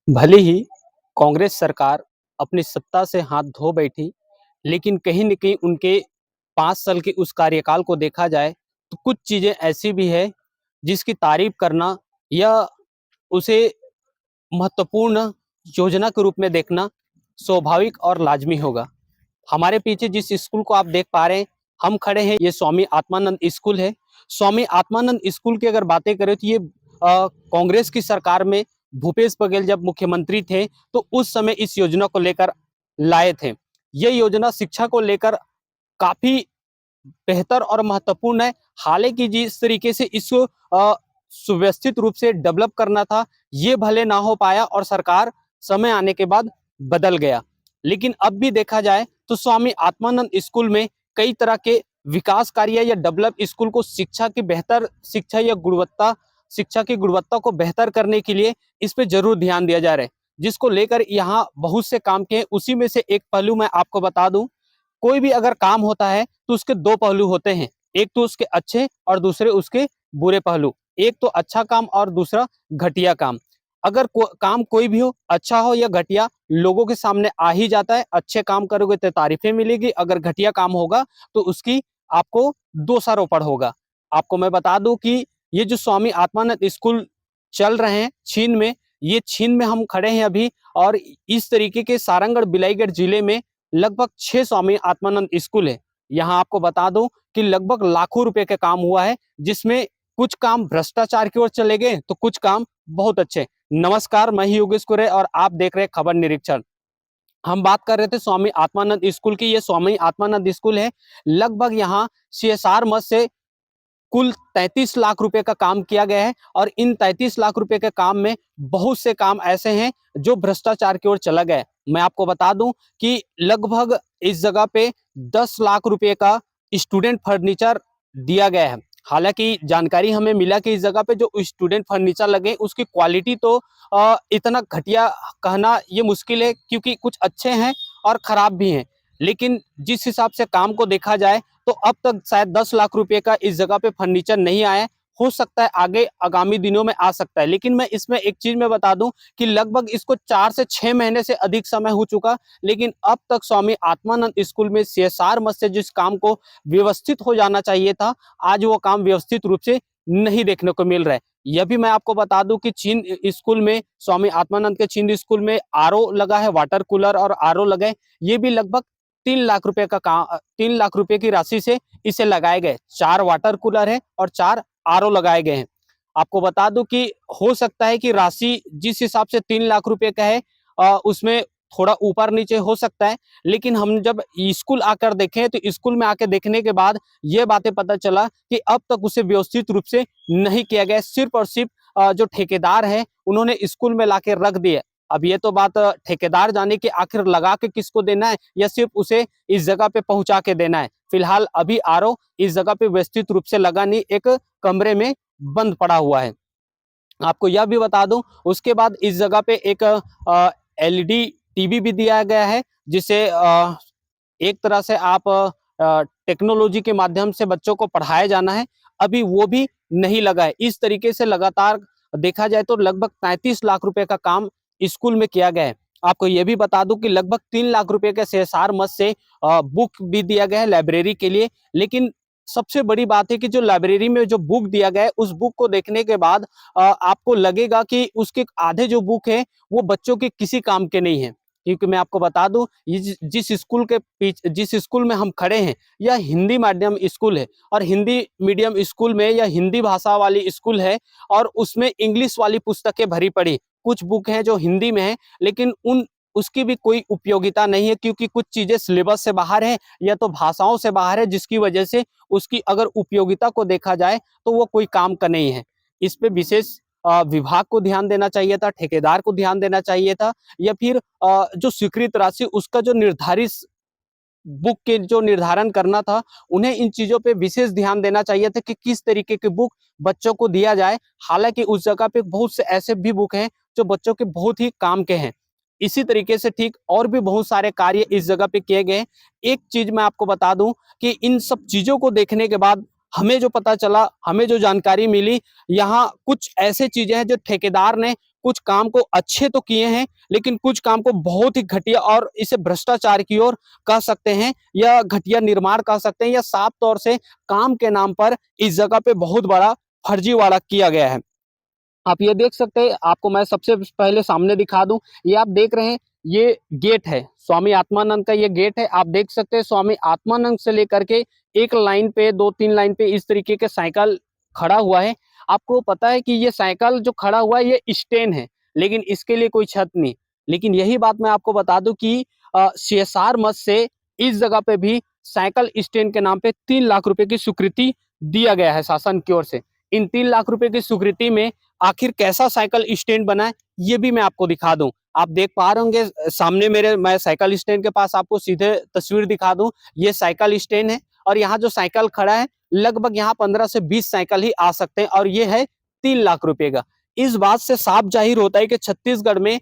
भले ही कांग्रेस सरकार अपनी सत्ता से हाथ धो बैठी, लेकिन कहीं न कहीं उनके 5 साल के उस कार्यकाल को देखा जाए, तो कुछ चीज़ें ऐसी भी है, जिसकी तारीफ़ करना या उसे महत्वपूर्ण योजना के रूप में देखना स्वाभाविक और लाज़मी होगा। हमारे पीछे जिस स्कूल को आप देख पा रहे हैं, हम खड़े हैं, ये स्वामी आत्मानंद स्कूल है। स्वामी आत्मानंद स्कूल की अगर बातें करें तो ये कांग्रेस की सरकार में भूपेश बघेल जब मुख्यमंत्री थे, तो उस समय इस योजना को लेकर लाए थे। ये योजना शिक्षा को लेकर काफ़ी बेहतर और महत्वपूर्ण है। हालाँकि जिस तरीके से इसको सुव्यवस्थित रूप से डेवलप करना था, ये भले ना हो पाया और सरकार समय आने के बाद बदल गया। लेकिन अब भी देखा जाए तो स्वामी आत्मानंद स्कूल में कई तरह के विकास कार्य या डेवलप स्कूल को शिक्षा या गुणवत्ता शिक्षा की गुणवत्ता को बेहतर करने के लिए इस पे ज़रूर ध्यान दिया जा रहा है, जिसको लेकर यहाँ बहुत से काम किए। उसी में से एक पहलू मैं आपको बता दूँ, कोई भी अगर काम होता है तो उसके 2 पहलू होते हैं। एक तो उसके अच्छे और दूसरे उसके बुरे पहलू। एक तो अच्छा काम और दूसरा घटिया काम। अगर काम कोई भी हो, अच्छा हो या घटिया, लोगों के सामने आ ही जाता है। अच्छे काम करोगे तो तारीफ़ें मिलेगी, अगर घटिया काम होगा तो उसकी आपको दोषारोपण होगा। आपको मैं बता दूँ कि ये जो स्वामी आत्मानंद स्कूल चल रहे हैं छीन में, ये छीन में हम खड़े हैं अभी, और इस तरीके के सारंगढ़, बिलाईगढ़ जिले में लगभग 6 स्वामी आत्मानंद स्कूल है। यहाँ आपको बता दूं कि लगभग लाखों रुपए का काम हुआ है, जिसमें कुछ काम भ्रष्टाचार की ओर चले गए तो कुछ काम बहुत अच्छे। नमस्कार, मैं ही योगेश कुरे और आप देख रहे हैं खबर निरीक्षण। हम बात कर रहे थे स्वामी आत्मानंद स्कूल की। ये स्वामी आत्मानंद स्कूल है। लगभग यहाँ सीएसआर मद से कुल 33 लाख रुपए का काम किया गया है, और इन 33 लाख रुपए के काम में बहुत से काम ऐसे हैं जो भ्रष्टाचार की ओर चला गया है। मैं आपको बता दूं कि लगभग इस जगह पे 10 लाख रुपए का स्टूडेंट फर्नीचर दिया गया है। हालांकि जानकारी हमें मिला कि इस जगह पे जो स्टूडेंट फर्नीचर लगे उसकी क्वालिटी तो इतना घटिया कहना ये मुश्किल है, क्योंकि कुछ अच्छे हैं और खराब भी हैं। लेकिन जिस हिसाब से काम को देखा जाए तो अब तक शायद 10 लाख रुपए का इस जगह पे फर्नीचर नहीं आया है। हो सकता है आगे आगामी दिनों में आ सकता है। लेकिन मैं इसमें एक चीज मैं बता दूं कि लगभग इसको 4 से 6 महीने से अधिक समय हो चुका, लेकिन अब तक स्वामी आत्मानंद स्कूल में सीएसआर मद से जिस काम को व्यवस्थित हो जाना चाहिए था, आज वो काम व्यवस्थित रूप से नहीं देखने को मिल रहा है। यह भी मैं आपको बता दूं कि चीन स्कूल में, स्वामी आत्मानंद के चीन स्कूल में आरओ लगा है, वाटर कूलर और आरओ लगे। ये भी लगभग 3 लाख रुपए का काम, 3 लाख रुपए की राशि से इसे लगाए गए। 4 वाटर कूलर है और 4 आरओ लगाए गए हैं। आपको बता दूं कि हो सकता है कि राशि जिस हिसाब से 3 लाख रुपए का है, उसमें थोड़ा ऊपर नीचे हो सकता है। लेकिन हम जब स्कूल आकर देखें तो स्कूल में आकर देखने के बाद ये बातें पता चला कि अब तक उसे व्यवस्थित रूप से नहीं किया गया। सिर्फ और सिर्फ जो ठेकेदार है उन्होंने स्कूल में लाके रख दिए। अब ये तो बात ठेकेदार जाने कि आखिर लगा के किसको देना है या सिर्फ उसे इस जगह पे पहुंचा के देना है। फिलहाल अभी आरओ इस जगह पे व्यवस्थित रूप से लगा नहीं, एक कमरे में बंद पड़ा हुआ है। आपको यह भी बता दूं, उसके बाद इस जगह पे एक एलईडी टीवी भी दिया गया है, जिसे एक तरह से आप टेक्नोलॉजी के माध्यम से बच्चों को पढ़ाया जाना है, अभी वो भी नहीं लगा है। इस तरीके से लगातार देखा जाए तो लगभग 35 लाख रुपए का काम स्कूल में किया गया है। आपको ये भी बता दूं कि लगभग 3 लाख रुपए के सीएसआर मद से बुक भी दिया गया है लाइब्रेरी के लिए। लेकिन सबसे बड़ी बात है कि जो लाइब्रेरी में जो बुक दिया गया है, उस बुक को देखने के बाद आपको लगेगा कि उसके आधे जो बुक है वो बच्चों के किसी काम के नहीं है। क्योंकि मैं आपको बता दूं, ये जिस स्कूल में हम खड़े हैं, यह हिंदी माध्यम स्कूल है, और हिंदी मीडियम स्कूल में यह हिंदी भाषा वाली स्कूल है, और उसमें इंग्लिश वाली पुस्तकें भरी पड़ी। कुछ बुक हैं जो हिंदी में है, लेकिन उसकी भी कोई उपयोगिता नहीं है, क्योंकि कुछ चीजें सिलेबस से बाहर है या तो भाषाओं से बाहर है, जिसकी वजह से उसकी अगर उपयोगिता को देखा जाए तो वो कोई काम का नहीं है। इस पे विशेष विभाग को ध्यान देना चाहिए था, ठेकेदार को ध्यान देना चाहिए था, या फिर जो स्वीकृत राशि उसका जो निर्धारित बुक के जो निर्धारण करना था, उन्हें इन चीजों पे विशेष ध्यान देना चाहिए था कि किस तरीके की बुक बच्चों को दिया जाए। हालांकि उस जगह पे बहुत से ऐसे भी बुक हैं जो बच्चों के बहुत ही काम के हैं। इसी तरीके से ठीक और भी बहुत सारे कार्य इस जगह पे किए गए। एक चीज मैं आपको बता दूं कि इन सब चीजों को देखने के बाद हमें जो पता चला, हमें जो जानकारी मिली, यहाँ कुछ ऐसे चीजें हैं जो ठेकेदार ने कुछ काम को अच्छे तो किए हैं, लेकिन कुछ काम को बहुत ही घटिया और इसे भ्रष्टाचार की ओर कह सकते हैं, या घटिया निर्माण कह सकते हैं, या साफ तौर से काम के नाम पर इस जगह पे बहुत बड़ा फर्जीवाड़ा किया गया है। आप ये देख सकते हैं, आपको मैं सबसे पहले सामने दिखा दूं, ये आप देख रहे हैं, ये गेट है स्वामी आत्मानंद का, ये गेट है। आप देख सकते हैं स्वामी आत्मानंद से लेकर के एक लाइन पे, दो तीन लाइन पे इस तरीके के साइकिल खड़ा हुआ है। आपको पता है कि ये साइकिल जो खड़ा हुआ है ये स्टैंड है, लेकिन इसके लिए कोई छत नहीं। लेकिन यही बात मैं आपको बता दूं कि सीएसआर मद से इस जगह पे भी साइकिल स्टैंड के नाम पे 3 लाख रुपए की स्वीकृति दिया गया है शासन की ओर से। इन 3 लाख रुपए की स्वीकृति में आखिर कैसा साइकिल स्टैंड बना है, ये भी मैं आपको दिखा दूं। आप देख पा रहे होंगे सामने मेरे, मैं साइकिल स्टैंड के पास आपको सीधे तस्वीर दिखा दूं। ये साइकिल स्टैंड है और यहाँ जो साइकिल खड़ा है, लगभग यहाँ 15 से 20 साइकिल ही आ सकते हैं, और ये है 3 लाख रुपए का। इस बात से साफ जाहिर होता है कि छत्तीसगढ़ में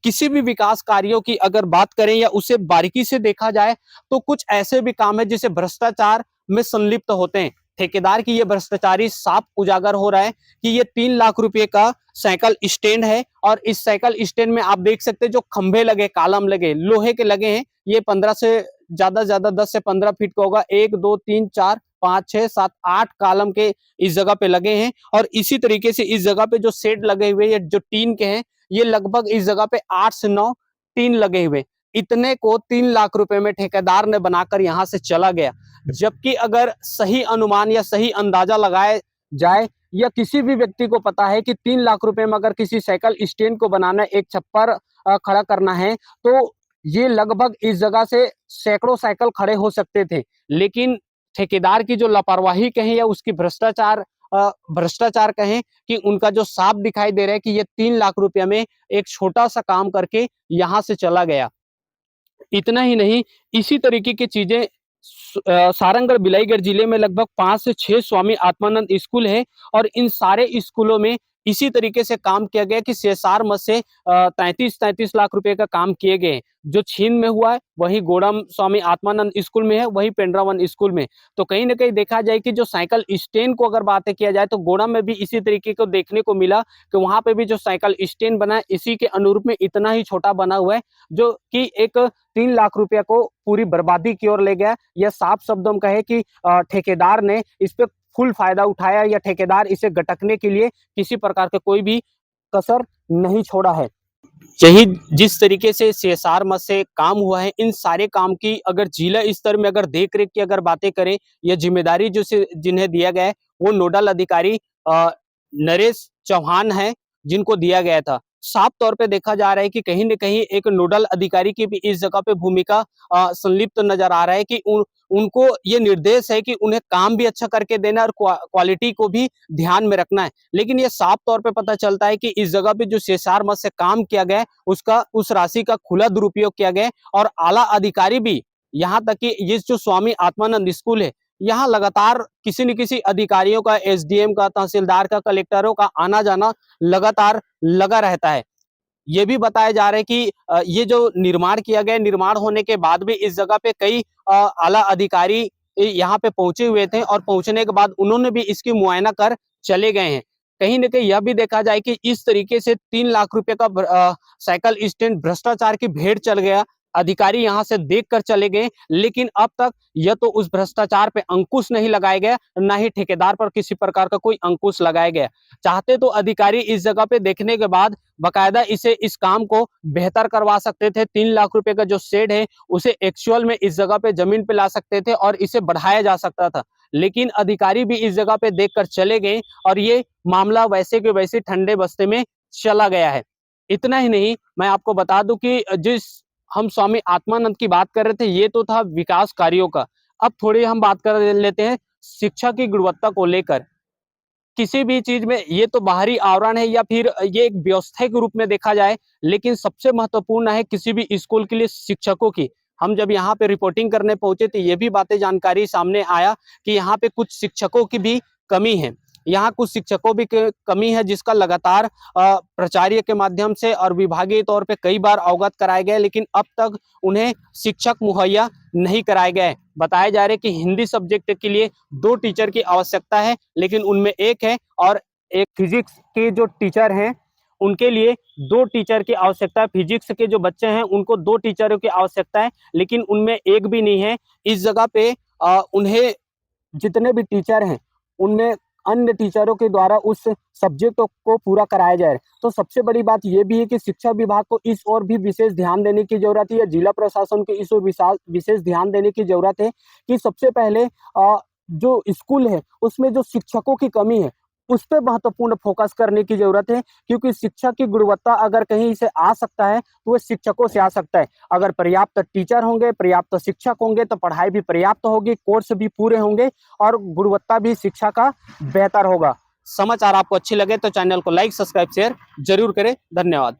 किसी भी विकास कार्यों की अगर बात करें या उसे बारीकी से देखा जाए, तो कुछ ऐसे भी काम है जिसे भ्रष्टाचार में संलिप्त होते हैं। ठेकेदार की ये भ्रष्टाचारी साफ उजागर हो रहा है कि ये 3 लाख रुपए का साइकिल स्टैंड है, और इस साइकिल स्टैंड में आप देख सकते हैं जो खंभे लगे, कालम लगे, लोहे के लगे हैं, ये 15 से ज्यादा 10 से 15 फीट का होगा। 1 2 3 4 5 6 7 8 कालम के इस जगह पे लगे हैं। और इसी तरीके से इस जगह पे जो शेड लगे हुए ये जो टीन के हैं, ये लगभग इस जगह पे 8 से 9 टीन लगे हुए। इतने को 3 लाख रुपए में ठेकेदार ने बनाकर यहाँ से चला गया। जबकि अगर सही अनुमान या सही अंदाजा लगाया जाए, या किसी भी व्यक्ति को पता है कि 3 लाख रुपए में अगर किसी साइकिल स्टैंड को बनाना, एक छप्पर खड़ा करना है, तो ये लगभग इस जगह से सैकड़ों साइकिल खड़े हो सकते थे। लेकिन ठेकेदार की जो लापरवाही कहें या उसकी भ्रष्टाचार कहें, कि उनका जो साफ दिखाई दे रहा है कि ये 3 लाख रुपया में एक छोटा सा काम करके यहाँ से चला गया। इतना ही नहीं, इसी तरीके की चीजें सारंगढ़ बिलाईगढ़ जिले में लगभग 5 से 6 स्वामी आत्मानंद स्कूल है, और इन सारे स्कूलों में इसी तरीके से काम किया गया कि सीएसआर मद से 33 लाख रुपए का काम किए गए। जो छीन में हुआ है वही गोड़म स्वामी आत्मानंद स्कूल में है, वही पेंड्रावन स्कूल में। तो कहीं ना कहीं देखा जाए कि जो साइकिल स्टैंड को अगर बातें किया जाए, तो गोड़म में भी इसी तरीके को देखने को मिला कि वहां पे भी जो साइकिल स्टैंड बना है, इसी के अनुरूप में इतना ही छोटा बना हुआ है, जो कि एक 3 लाख रुपया को पूरी बर्बादी की ओर ले गया। यह साफ शब्दों में कहे कि ठेकेदार ने इस पे फुल फायदा उठाया, या ठेकेदार इसे गटकने के लिए किसी प्रकार का कोई भी कसर नहीं छोड़ा है। यही जिस तरीके से सीएसआर मद से काम हुआ है, इन सारे काम की अगर जिला स्तर में अगर देख रेख की अगर बातें करें, या जिम्मेदारी जो से जिन्हें दिया गया है, वो नोडल अधिकारी नरेश चौहान है, जिनको दिया गया था। साफ तौर पे देखा जा रहा है कि कहीं न कहीं एक नोडल अधिकारी की भी इस जगह पे भूमिका संलिप्त नजर आ रहा है, कि उनको ये निर्देश है कि उन्हें काम भी अच्छा करके देना है और क्वालिटी को भी ध्यान में रखना है। लेकिन ये साफ तौर पे पता चलता है कि इस जगह पे जो सीएसआर मद से काम किया गया है, उसका उस राशि का खुला दुरुपयोग किया गया है। और आला अधिकारी भी, यहाँ तक कि ये जो स्वामी आत्मानंद स्कूल है, यहाँ लगातार किसी न किसी अधिकारियों का, एसडीएम का, तहसीलदार का, कलेक्टरों का आना जाना लगातार लगा रहता है। ये भी बताया जा रहा है कि ये जो निर्माण किया गया, निर्माण होने के बाद भी इस जगह पे कई आला अधिकारी यहाँ पे पहुंचे हुए थे, और पहुंचने के बाद उन्होंने भी इसकी मुआयना कर चले गए हैं। कहीं न कहीं यह भी देखा जाए कि इस तरीके से 3 लाख रुपए का साइकिल स्टैंड भ्रष्टाचार की भेंट चल गया। अधिकारी यहाँ से देख कर चले गए, लेकिन अब तक यह तो उस भ्रष्टाचार पे अंकुश नहीं लगाया गया, ना ही ठेकेदार पर किसी प्रकार का कोई अंकुश लगाया गया। चाहते तो अधिकारी इस जगह पे देखने के बाद बकायदा इस काम को बेहतर करवा सकते थे। 3 लाख रुपए का जो शेड है, उसे एक्चुअल में इस जगह पे जमीन पे ला सकते थे और इसे बढ़ाया जा सकता था। लेकिन अधिकारी भी इस जगह पे देखकर चले गए, और ये मामला वैसे के वैसे ठंडे बस्ते में चला गया है। इतना ही नहीं, मैं आपको बता दूं कि जिस हम स्वामी आत्मानंद की बात कर रहे थे, ये तो था विकास कार्यों का। अब थोड़ी हम बात कर लेते हैं शिक्षा की गुणवत्ता को लेकर। किसी भी चीज में, ये तो बाहरी आवरण है या फिर ये एक व्यवस्था के रूप में देखा जाए, लेकिन सबसे महत्वपूर्ण है किसी भी स्कूल के लिए शिक्षकों की। हम जब यहाँ पे रिपोर्टिंग करने पहुंचे तो ये भी बातें जानकारी सामने आया कि यहाँ पे कुछ शिक्षकों की भी कमी है। यहाँ कुछ शिक्षकों भी कमी है, जिसका लगातार प्राचार्य के माध्यम से और विभागीय तौर पे कई बार अवगत कराए गए, लेकिन अब तक उन्हें शिक्षक मुहैया नहीं कराए गए। बताया जा रहा है कि हिंदी सब्जेक्ट के लिए 2 टीचर की आवश्यकता है, लेकिन उनमें एक है, और एक फिजिक्स के जो टीचर हैं उनके लिए 2 टीचर की आवश्यकता है। फिजिक्स के जो बच्चे हैं उनको 2 टीचरों की आवश्यकता है, लेकिन उनमें एक भी नहीं है। इस जगह पे उन्हें जितने भी टीचर हैं उनमें अन्य टीचरों के द्वारा उस सब्जेक्ट को पूरा कराया जाए। तो सबसे बड़ी बात ये भी है कि शिक्षा विभाग को इस ओर भी विशेष ध्यान देने की जरूरत है, या जिला प्रशासन को इस ओर विशेष ध्यान देने की जरूरत है कि सबसे पहले जो स्कूल है उसमें जो शिक्षकों की कमी है उस पे महत्वपूर्ण फोकस करने की जरूरत है, क्योंकि शिक्षा की गुणवत्ता अगर कहीं से आ सकता है तो वह शिक्षकों से आ सकता है। अगर पर्याप्त टीचर होंगे, पर्याप्त शिक्षक होंगे तो पढ़ाई भी पर्याप्त होगी, कोर्स भी पूरे होंगे और गुणवत्ता भी शिक्षा का बेहतर होगा। समाचार आपको अच्छे लगे तो चैनल को लाइक, सब्सक्राइब, शेयर जरूर करें। धन्यवाद।